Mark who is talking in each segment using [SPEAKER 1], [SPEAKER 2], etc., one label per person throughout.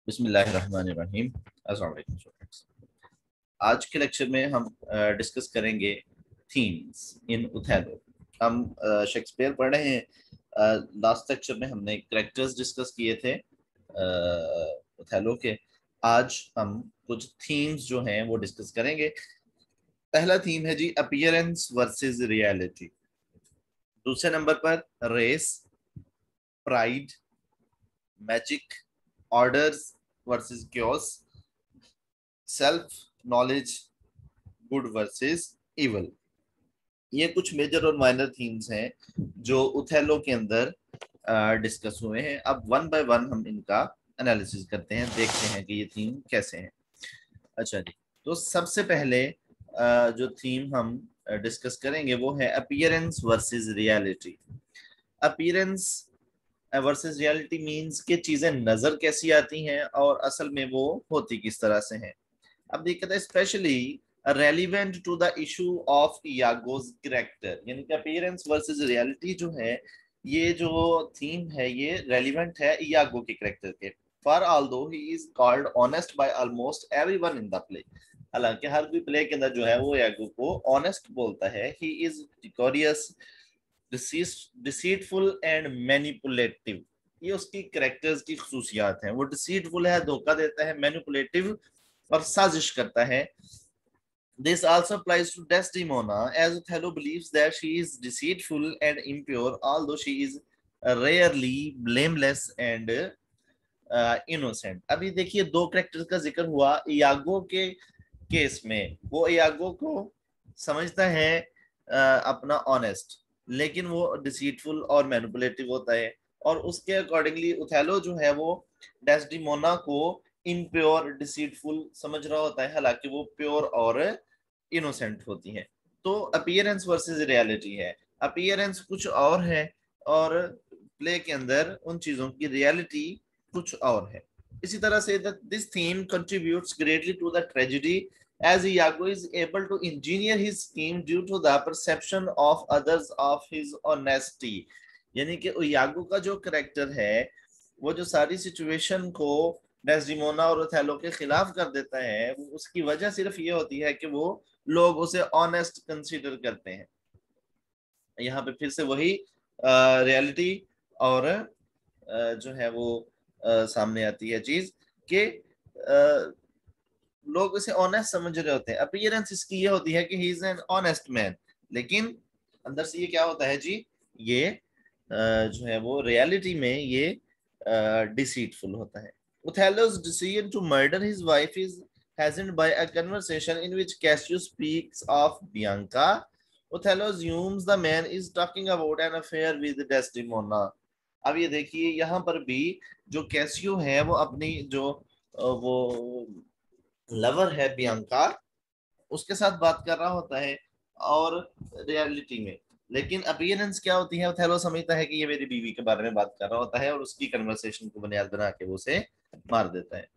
[SPEAKER 1] बिस्मिल्लाहिर्रहमानिर्रहीम। अस्सलाम वालेकुम स्टूडेंट्स। आज के लेक्चर में हम डिस्कस करेंगे थीम्स इन ओथेलो। हम शेक्सपियर पढ़ रहे हैं। लास्ट लेक्चर में हमने कैरेक्टर्स डिस्कस किए थे ओथेलो के। आज हम कुछ थीम्स जो हैं वो डिस्कस करेंगे। पहला थीम है जी अपीयरेंस वर्सेस रियलिटी। दूसरे नंबर पर race, pride, magic, orders versus chaos, self knowledge, good versus evil. ये कुछ मेजर और माइनर थीम्स हैं जो ओथेलो के अंदर डिस्कस हुए हैं। अब वन बाय वन हम इनका एनालिसिस करते हैं, देखते हैं कि ये थीम कैसे हैं। अच्छा जी, तो सबसे पहले जो थीम हम डिस्कस करेंगे वो है appearance versus reality. Appearance versus reality means कि चीजें नजर कैसी आती हैं और असल में वो होती किस तरह से हैं। अब दिक्कत है specially relevant to the issue of Iago's character, यानी कि अपीयरेंस वर्सेस रियलिटी जो है, ये जो थीम है ये रेलिवेंट है यागो के कैरेक्टर के। For although he is called honest by almost everyone in the play, हालांकि हर कोई प्ले के अंदर जो है वो यागो को ऑनेस्ट बोलता है। He is decorous, deceitful and manipulative. ये उसकी कैरेक्टर्स की खसूसियात हैं। वो डिसीटफुल है, धोखा देता है, मैनिपुलेटिव और साजिश करता है। This also applies to Desdemona, as Othello believes that she is deceitful and impure, although she is rarely blameless and innocent. अभी देखिए दो कैरेक्टर्स का जिक्र हुआ। इयागो के केस में वो इयागो को समझता है अपना ऑनेस्ट, लेकिन वो डिसीटफुल और मैनिपुलेटिव होता है। और उसके अकॉर्डिंगली ओथेलो जो है वो डेस्डिमोना को इनप्योर डिसीटफुल समझ रहा होता है, हालांकि वो प्योर और इनोसेंट होती है। तो अपीयरेंस वर्सेस रियलिटी है। अपीयरेंस कुछ और है और प्ले के अंदर उन चीजों की रियलिटी कुछ और है। इसी तरह से this theme contributes greatly to the tragedy as Iago is able to engineer his scheme due to the perception of others of his honesty। यानी कि यागो का जो करेक्टर है वो जो सारी सिचुएशन को डेस्डिमोना और ओथेलो के खिलाफ कर देता है, उसकी वजह सिर्फ ये होती है कि वो लोग उसे ऑनेस्ट कंसीडर करते हैं। यहाँ पे फिर से वही रियलिटी और जो है वो सामने आती है चीज कि लोग उसे ऑनेस्ट समझ रहे होते हैं। अपीयरेंस इसकी ये होती है कि he is an honest man, लेकिन अंदर से ये क्या होता है जी, ये जो है वो रियलिटी में ये डिसीटफुल होता है। Othello's decision to murder his wife is hastened by a conversation in which Cassio speaks of Bianca. Othello assumes the man is talking about an affair with Desdemona। अब ये देखिए यहाँ पर भी जो कैसियो है वो अपनी जो वो लवर है बियांका, उसके साथ बात कर रहा होता है और रियलिटी में, लेकिन अपीयरेंस क्या होती है, ओथेलो समझता है कि ये मेरी बीवी के बारे में बात कर रहा होता है और उसकी कन्वर्सेशन को बुनियाद बना के वो उसे मार देता है।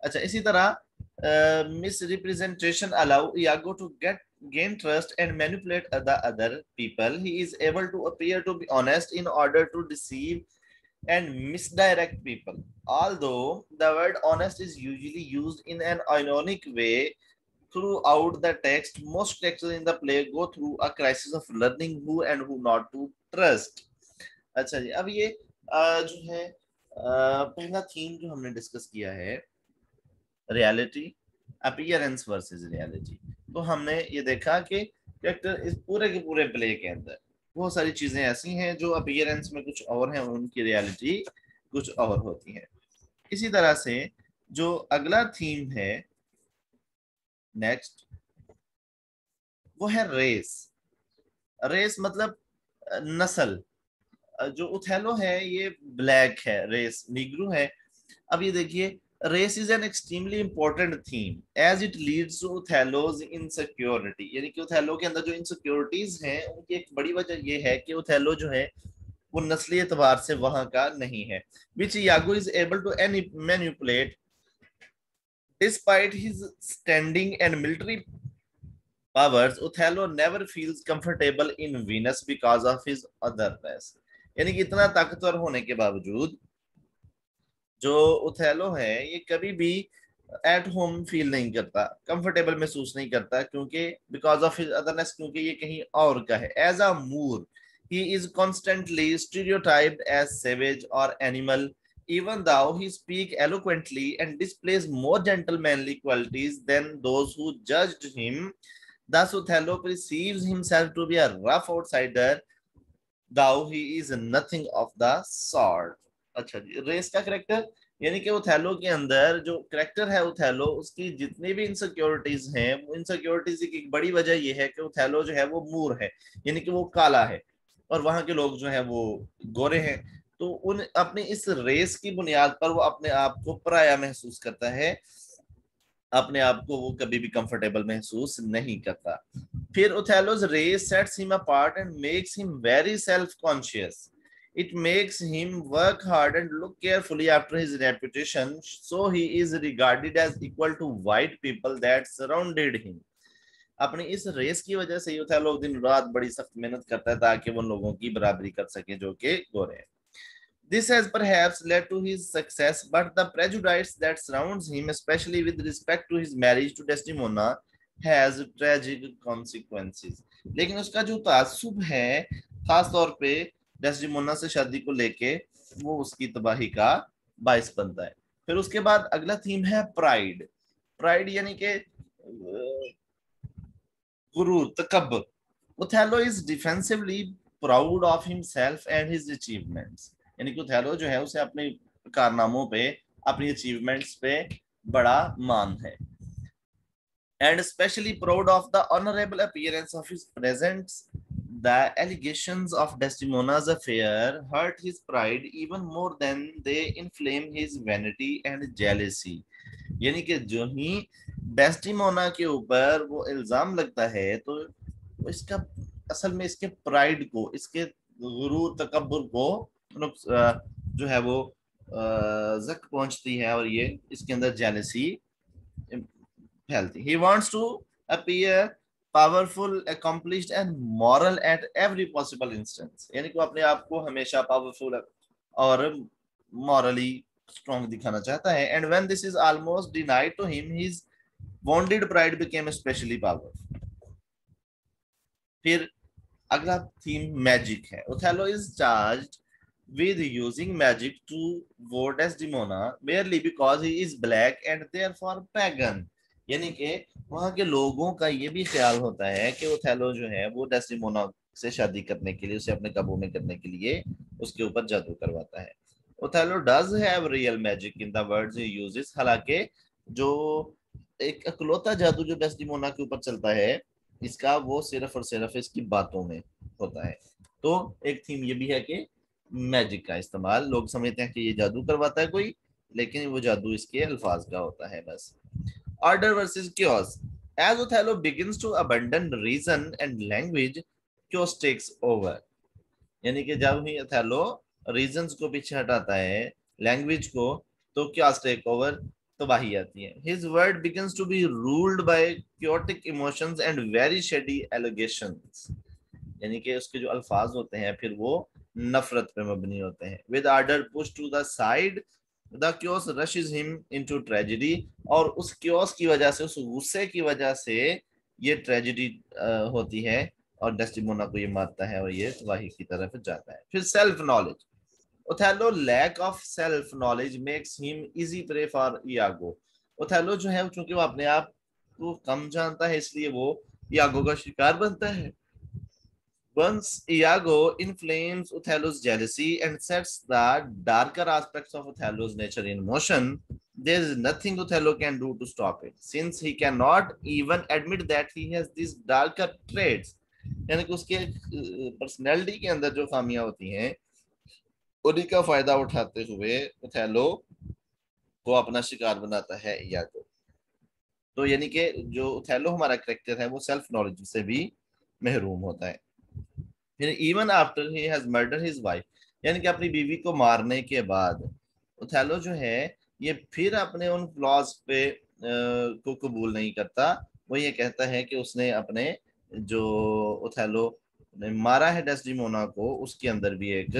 [SPEAKER 1] अच्छा, इसी तरह misrepresentation allow Iago to get gain trust and manipulate the other people. He is able to appear to be honest in order to deceive and misdirect people. Although the word honest is usually used in an ironic way throughout the text, most characters in the play go through a crisis of learning who and who not to trust। अच्छा जी, अब ये जो है पहला theme जो हमने discuss किया है रियलिटी, अपीयरेंस वर्सेस रियलिटी। तो हमने ये देखा कि कैरेक्टर इस पूरे के पूरे प्ले के अंदर बहुत सारी चीजें ऐसी हैं जो अपीयरेंस में कुछ और हैं, उनकी रियलिटी कुछ और होती है। इसी तरह से जो अगला थीम है नेक्स्ट, वो है रेस। रेस मतलब नस्ल। जो उथेलो है ये ब्लैक है, रेस नीग्रो है। अब ये देखिए race is an extremely important theme as it leads to Othello's insecurity, यानी कि ओथेलो के अंदर जो इनसिक्योरिटीज हैं उनकी एक बड़ी वजह ये है कि ओथेलो जो है वो नस्ली एतबार से वहां का नहीं है, which Iago is able to manipulate despite his standing and military powers। Othello never feels comfortable in Venus because of his otherness, यानी कि इतना ताकतवर होने के बावजूद जो ओथेलो है ये कभी भी एट होम फील नहीं करता, कंफर्टेबल महसूस नहीं करता, क्योंकि बिकॉज ऑफ हिज अदरनेस, क्योंकि ये कहीं और का है। As a Moor he is constantly stereotyped as savage और animal, even though he speak eloquently and displays more gentlemanly qualities than those who judged him. Thus Othello perceives himself to be a rough outsider, though he is nothing of the sort. अच्छा जी, race का character, यानी कि Othello के अंदर जो character है Othello, उसकी जितनी भी इनसिक्योरिटीज हैं, वो इनसिक्योरिटीज की एक बड़ी वजह ये है कि ओथेलो जो है वो मूर है, यानी कि वो काला है, और वहां के लोग जो है वो गोरे हैं। तो उन अपनी इस रेस की बुनियाद पर वो अपने आप को पराया महसूस करता है, अपने आप को वो कभी भी कंफर्टेबल महसूस नहीं करता। फिर ओथेलो's race sets him apart and makes him very self-conscious. It makes him work hard and look carefully after his reputation, so he is regarded as equal to white people that surrounded him. अपनी इस race की वजह से Othello दिन रात बड़ी सख्त मेहनत करता है ताकि वो लोगों की बराबरी कर सके जो कि गोरे हैं। This has perhaps led to his success, but the prejudice that surrounds him, especially with respect to his marriage to Desdemona, has tragic consequences. लेकिन उसका जो तासुब है, खास तौर पे डेस्डिमोना से शादी को लेके, वो उसकी तबाही का बायस बनता है। फिर उसके बाद अगला थीम है प्राइड। प्राइड यानी कि गुरूर, तकब्बुर। Othello is defensively proud of himself and his achievements. यानी कि ओथेलो जो है उसे अपने कारनामों पे, अपनी अचीवमेंट्स पे बड़ा मान है, and especially proud of the honorable appearance of his presence. The allegations of Desdemona's affair hurt his pride even more than they inflame his vanity and jealousy. यानी कि जो ही डेस्टिमोना के ऊपर वो इल्जाम लगता है, तो इसका असल में इसके प्राइड को, इसके गुरूर तकब्बुर को जो है वो जक पहुंचती है, और ये इसके अंदर जेलसी फैलती। He wants to appear powerful, accomplished and moral at every possible instance. यानी कि वो अपने आप को हमेशा पावरफुल और मॉरली स्ट्रॉन्ग दिखाना चाहता है। And when this is almost denied to him, his wounded pride became especially powerful. फिर अगला थीम मैजिक है। Othello is charged with using magic to woo Desdemona merely because he is black and therefore pagan. यानी कि वहां के लोगों का ये भी ख्याल होता है कि ओथेलो जो है वो डेस्डिमोना से शादी करने के लिए, उसे अपने काबू में करने के लिए उसके ऊपर जादू करवाता है। Othello does have real magic in the words he uses. हालांकि जो एक अकलौता जादू जो डेस्डिमोना के ऊपर चलता है, इसका वो सिर्फ और सिर्फ इसकी बातों में होता है। तो एक थीम ये भी है कि मैजिक का इस्तेमाल, लोग समझते हैं कि ये जादू करवाता है कोई, लेकिन वो जादू इसके अल्फाज का होता है बस। Order versus chaos. As Othello begins to abandon reason and language, chaos takes over. यानी कि जब ही ओथेलो रीजंस को पीछे हटाता है, लैंग्वेज को, तो क्योस टेक ओवर, तबाही आती है। His word begins to be ruled by chaotic emotions and very shady allegations. यानी कि उसके जो अल्फाज होते हैं फिर वो नफरत पे मबनी होते हैं। With order push to the side, the chaos rashes him into tragedy. और उस क्योस की वजह से, उस गुस्से की वजह से ये ट्रेजेडी होती है, और डेस्टिमोना को ये मारता है और ये तबाही की तरफ जाता है। फिर self knowledge. Othello lack of self knowledge makes him easy prey for Iago. Othello जो है चूंकि वो अपने आप को कम जानता है, इसलिए वो इयागो का शिकार बनता है। Once Iago inflames Othello's jealousy and sets the darker aspects of Othello's nature in motion, there is nothing Othello can do to stop it, since he cannot even admit that he has these darker traits. यानी कि उसके personality के अंदर जो खामियां होती हैं, उन्हीं का फायदा उठाते हुए ओथेलो को अपना शिकार बनाता है इयागो। तो यानी कि जो ओथेलो हमारा करेक्टर है वो सेल्फ नॉलेज से भी महरूम होता है। फिर even after he has murder his wife, यानी कि अपनी बीवी को मारने के बाद ओथेलो जो है ये फिर अपने उन फ्लॉज पे को कबूल नहीं करता। वो ये कहता है कि उसने अपने जो ओथेलो ने मारा है डेस्डिमोना को, उसके अंदर भी एक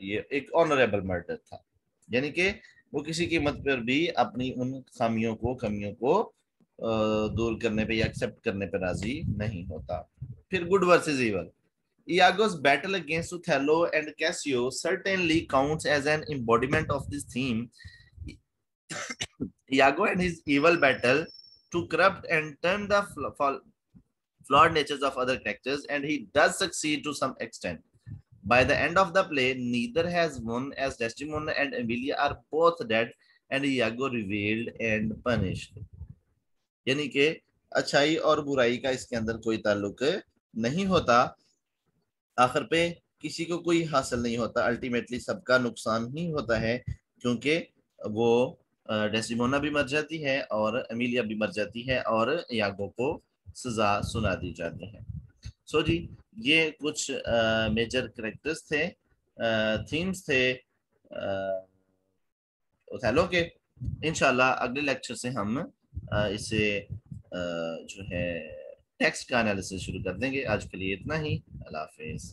[SPEAKER 1] ये एक ऑनरेबल मर्डर था। यानी कि वो किसी कीमत पर भी अपनी उन खामियों को, कमियों को दूर करने पे या एक्सेप्ट करने पे राजी नहीं होता। फिर good versus evil. Iago's battle against Othello and Cassio certainly counts as an embodiment of this theme. Iago and his evil battle to corrupt and turn the flawed natures of other characters, and he does succeed to some extent. By the end of the play, neither has won, as Desdemona and Emilia are both dead, and Iago revealed and punished. यानी कि अच्छाई और बुराई का इसके अंदर कोई ताल्लुक नहीं होता। आखिर पे किसी को कोई हासिल नहीं होता, अल्टीमेटली सबका नुकसान ही होता है, क्योंकि वो डेसिमोना भी मर जाती है और एमिलिया भी मर जाती है और यागो को सजा सुना दी जाती है। सो जी, ये कुछ मेजर करेक्टर्स थे, थीम्स थे ओथेलो के। इंशाल्लाह अगले लेक्चर से हम इसे जो है टेक्स्ट का एनालिसिस शुरू कर देंगे। आज के लिए इतना ही। अल्लाह हाफिज।